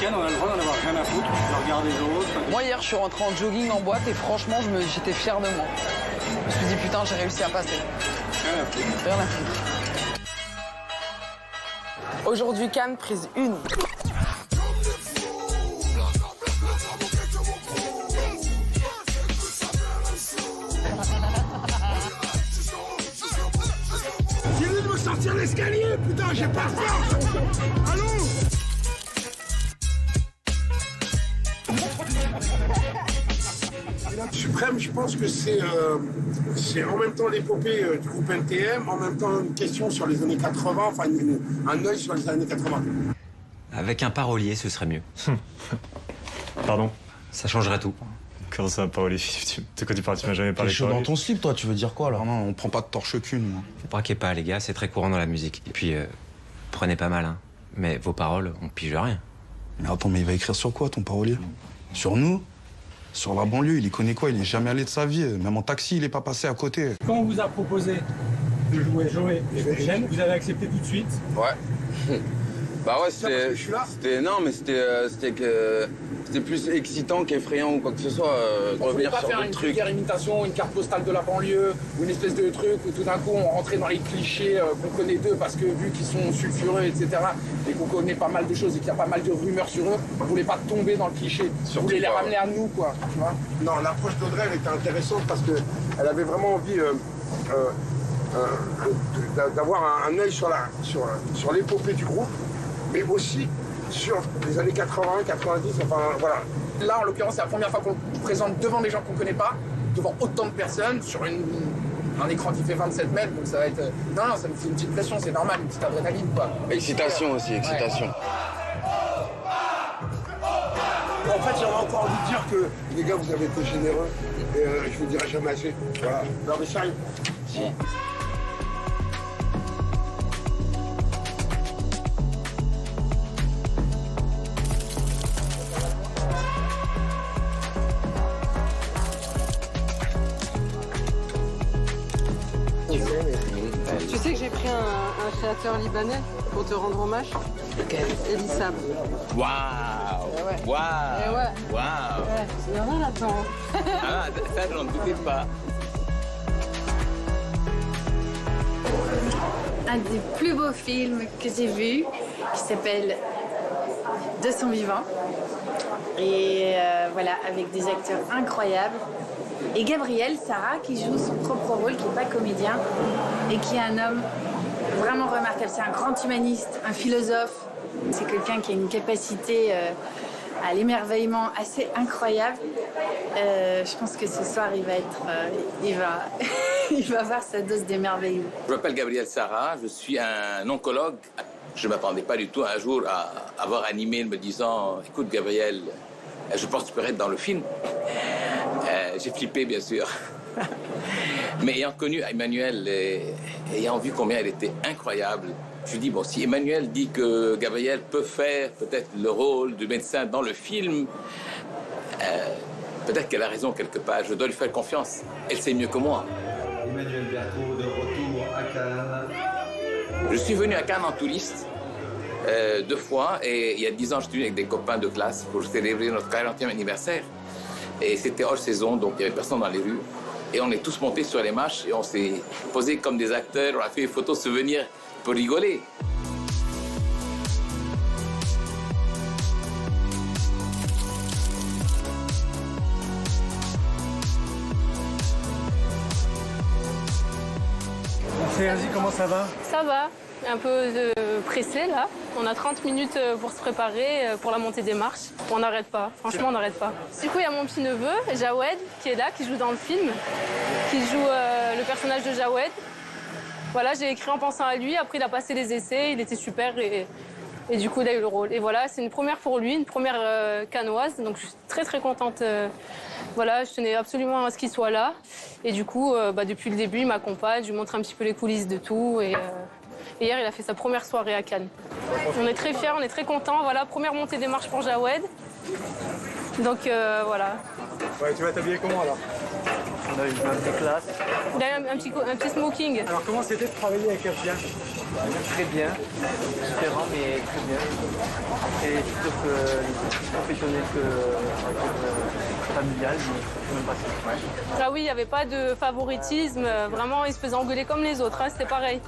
week-end, on a le droit d'en avoir rien à foutre. Je regarde les autres. Moi, hier, je suis rentré en jogging en boîte et franchement, j'étais fier de moi. Je me suis dit, putain, j'ai réussi à passer. Rien à foutre. Rien à foutre. Aujourd'hui, Cannes, prise 1. Dis-lui de me sortir l'escalier, putain, j'ai pas faim. Allô? Suprême, je pense que c'est en même temps l'épopée du groupe NTM, en même temps une question sur les années 80, enfin un œil sur les années 80. Avec un parolier, ce serait mieux. Pardon? Ça changerait tout. Comment ça, parolier? De quoi tu parles? Tu m'as jamais parlé T'es de chaud dans parolier. ton slip, toi, tu veux dire quoi, là? Non, on prend pas de torche qu'une, moi. Vous braquez pas, les gars, c'est très courant dans la musique. Et puis, prenez pas mal, hein. Mais vos paroles, on pige rien. Mais attends, mais il va écrire sur quoi, ton parolier? Sur nous? Sur la banlieue, il y connaît quoi? Il est jamais allé de sa vie. Même en taxi, il est pas passé à côté. Quand on vous a proposé de jouer Joey et Eugène, vous avez accepté tout de suite. Ouais. Bah ouais, c'était plus excitant qu'effrayant ou quoi que ce soit. On voulait pas faire une vulgaire imitation, une carte postale de la banlieue, ou une espèce de truc où tout d'un coup on rentrait dans les clichés qu'on connaît d'eux parce que vu qu'ils sont sulfureux, etc., et qu'on connaît pas mal de choses et qu'il y a pas mal de rumeurs sur eux, on voulait pas tomber dans le cliché. On voulait les ramener à nous, quoi. Tu vois. Non, l'approche d'Audrey, elle était intéressante parce qu'elle avait vraiment envie d'avoir un œil sur l'épopée du groupe, mais aussi sur les années 80, 90, enfin voilà. Là, en l'occurrence, c'est la première fois qu'on le présente devant des gens qu'on connaît pas, devant autant de personnes, sur un écran qui fait 27 mètres, donc ça va être... Non, ça me fait une petite pression, c'est normal, une petite adrénaline, quoi. Excitation aussi, excitation. Ouais. En fait, j'avais encore envie de dire que les gars, vous avez été généreux, et je vous dirai jamais assez. Voilà. Non, mais sérieux. Tu sais que j'ai pris un créateur libanais pour te rendre hommage. Elissab. Waouh! Ouais. Waouh! Ouais. Waouh! Ouais, il y en a là-dedans. Ah, ça, je n'en doutais pas. Un des plus beaux films que j'ai vu, qui s'appelle De son vivant. Et voilà, avec des acteurs incroyables. Et Gabriel Sarah qui joue son propre rôle, qui n'est pas comédien, et qui est un homme vraiment remarquable. C'est un grand humaniste, un philosophe. C'est quelqu'un qui a une capacité à l'émerveillement assez incroyable. Je pense que ce soir, il va être... il va avoir sa dose d'émerveillement. Je m'appelle Gabriel Sarah, je suis un oncologue. Je ne m'attendais pas du tout un jour à avoir un email me disant « Écoute Gabriel, je pense que tu peux être dans le film ». J'ai flippé, bien sûr. Mais ayant connu Emmanuel et ayant vu combien elle était incroyable, je me dis, bon, si Emmanuel dit que Gabriel peut faire peut-être le rôle du médecin dans le film, peut-être qu'elle a raison quelque part. Je dois lui faire confiance. Elle sait mieux que moi. Emmanuel Berthaud, de retour à Cannes. Je suis venu à Cannes en touriste 2 fois. Et il y a 10 ans, je suis venu avec des copains de classe pour célébrer notre 40e anniversaire. Et c'était hors saison, donc il n'y avait personne dans les rues. Et on est tous montés sur les marches et on s'est posés comme des acteurs. On a fait des photos souvenirs pour rigoler. Vas-y, comment ça va? Ça va, un peu pressé là. On a 30 minutes pour se préparer pour la montée des marches. On n'arrête pas, franchement on n'arrête pas. Du coup il y a mon petit neveu, Jawed, qui est là, qui joue dans le film, qui joue le personnage de Jawed. Voilà, j'ai écrit en pensant à lui, après il a passé les essais, il était super et du coup il a eu le rôle. Et voilà, c'est une première pour lui, une première cannoise, donc je suis très très contente. Voilà, je tenais absolument à ce qu'il soit là. Et du coup, depuis le début, il m'accompagne, je lui montre un petit peu les coulisses de tout. Et hier, il a fait sa première soirée à Cannes. On est très fiers, on est très contents. Voilà, première montée des marches pour Jawed. Donc voilà. Ouais, tu vas t'habiller comment alors? On a une petite classe. Il a un petit smoking. Alors comment c'était de travailler avec Afia? Très bien, différent mais très bien. Et plutôt que plus professionnel que familial, mais c'est même pas ça. Ah oui, il n'y avait pas de favoritisme, vraiment ils se faisaient engueuler comme les autres, hein, c'était pareil.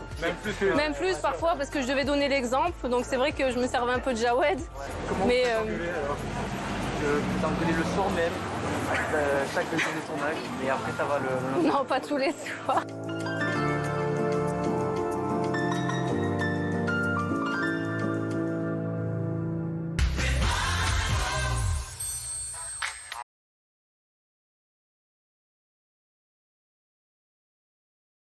Même plus parfois parce que je devais donner l'exemple, donc c'est vrai que je me servais un peu de Jawed. Comment mais vous engueuler alors? Vous engueuler le soir même, chaque journée de son âge, et après ça va le... Non, pas tous les soirs.